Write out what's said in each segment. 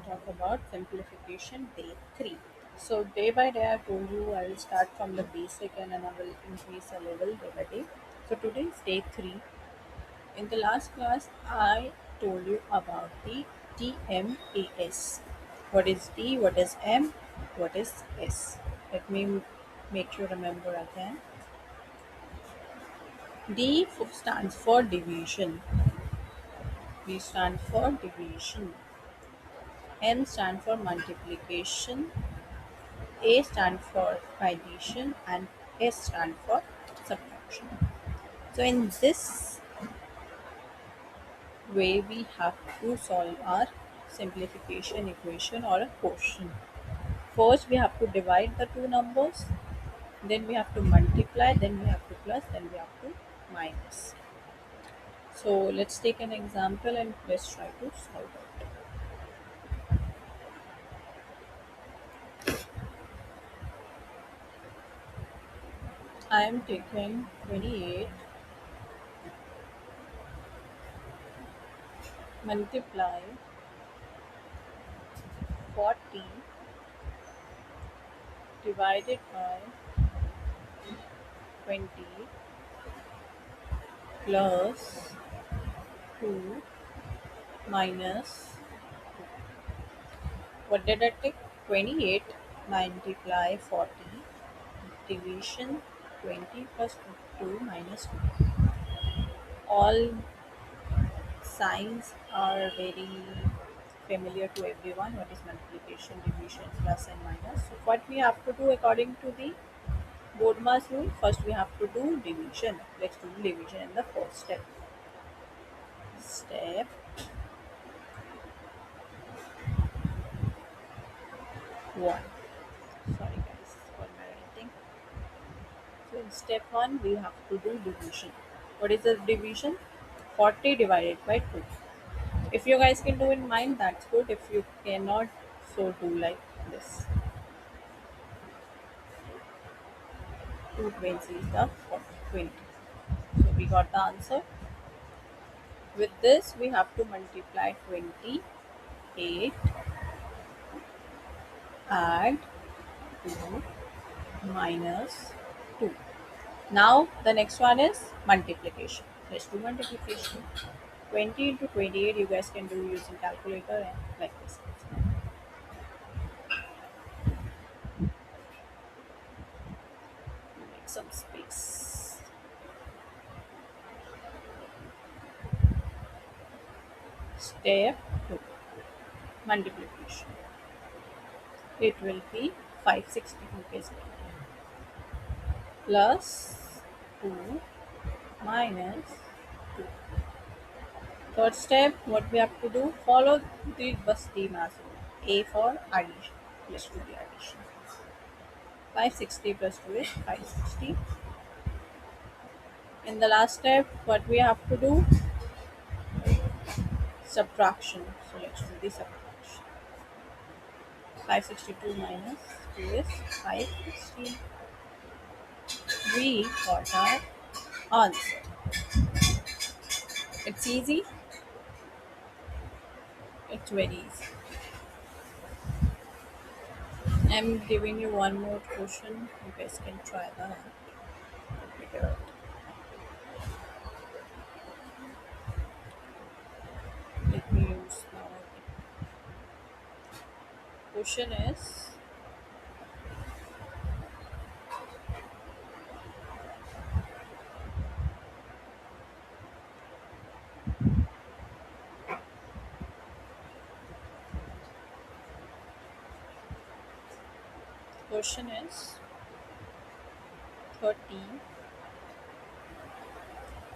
talk about simplification day 3. So, day by day, I told you I will start from the basic and then I will increase a level day by day. So, today is day 3. In the last class, I told you about the DMAS. What is D, what is M, what is S? Let me make you remember again. Stands for division. D stands for division. M stands for multiplication. A stand for addition and S stand for subtraction. So in this way we have to solve our simplification equation or a quotient. First we have to divide the two numbers, then we have to multiply, then we have to plus, then we have to minus. So let's take an example and let's try to solve it. I am taking 28 multiply 40 divided by 20 plus 2 minus, what did I take? 28 multiply 40 division 20 plus 2 minus 2. All signs are very familiar to everyone. What is multiplication, division, plus and minus? So what we have to do according to the Bodmer's rule? First we have to do division. Let's do division in the first step. Step 1. Sorry guys for my writing. So in step 1 we have to do division. What is the division? 40 divided by 2. If you guys can do in mind, that's good. If you cannot, so do like this. 220 is the 20. So we got the answer. With this we have to multiply 28, add 2 minus 2. Now the next one is multiplication. Let's do multiplication. 20 into 28 you guys can do using calculator and like this. Make some space. Step 2. Multiplication. It will be 560 rupees plus 2 minus 2. Third step, what we have to do? Follow the Basti mass rule. A for addition. Let's do the addition. 560 plus 2 is 560. In the last step, what we have to do? Subtraction. So let's do the subtraction. 562 minus 2 is 560. We got our answer. It's easy. It's very easy. I'm giving you one more question. You guys can try that. Let me do it. Let me use now. Question is question is 30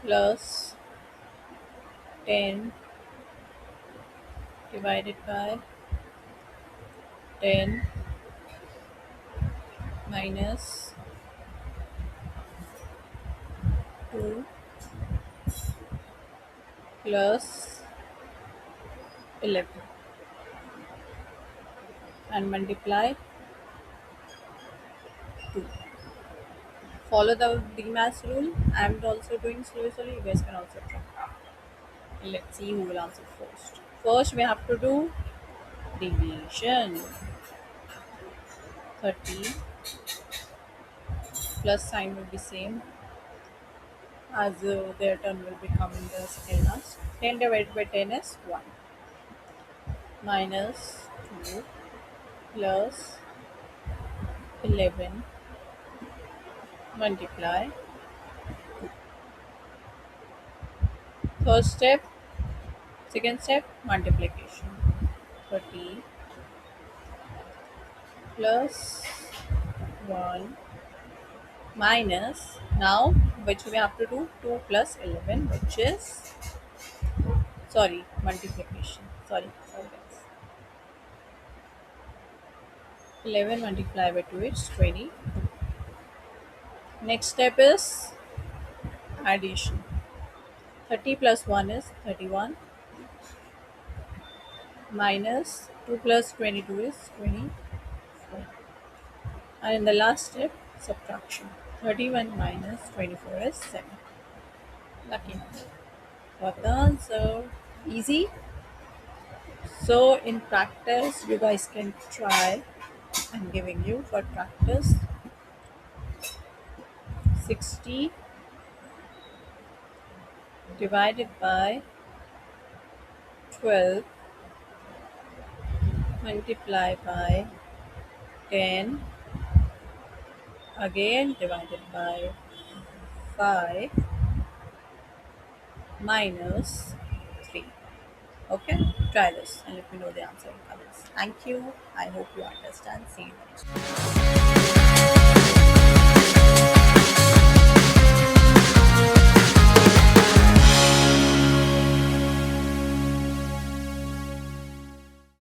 plus 10 divided by 10 minus 2 plus 11 and multiply 2. Follow the BMAS rule. I'm also doing slowly. You guys can also try. Let's see who will answer first. First, we have to do Division. 30 plus sign will be same as their turn will become in the second last. 10 divided by 10 is 1 minus 2 plus 11 multiply. First step, second step, multiplication. 30 plus 1 minus, now which we have to do, 2 plus 11, which is, sorry, multiplication. Sorry guys. 11 multiplied by 2 is 20. Next step is addition. 30 plus 1 is 31 minus 2 plus 22 is 24. And in the last step, subtraction. 31 minus 24 is 7. Lucky number. Got the answer. Easy. So in practice, you guys can try. I'm giving you for practice 60 divided by 12 multiplied by 10 again divided by 5 minus 3. Okay, try this and let me know the answer in comments. Thank you. I hope you understand. See you next time.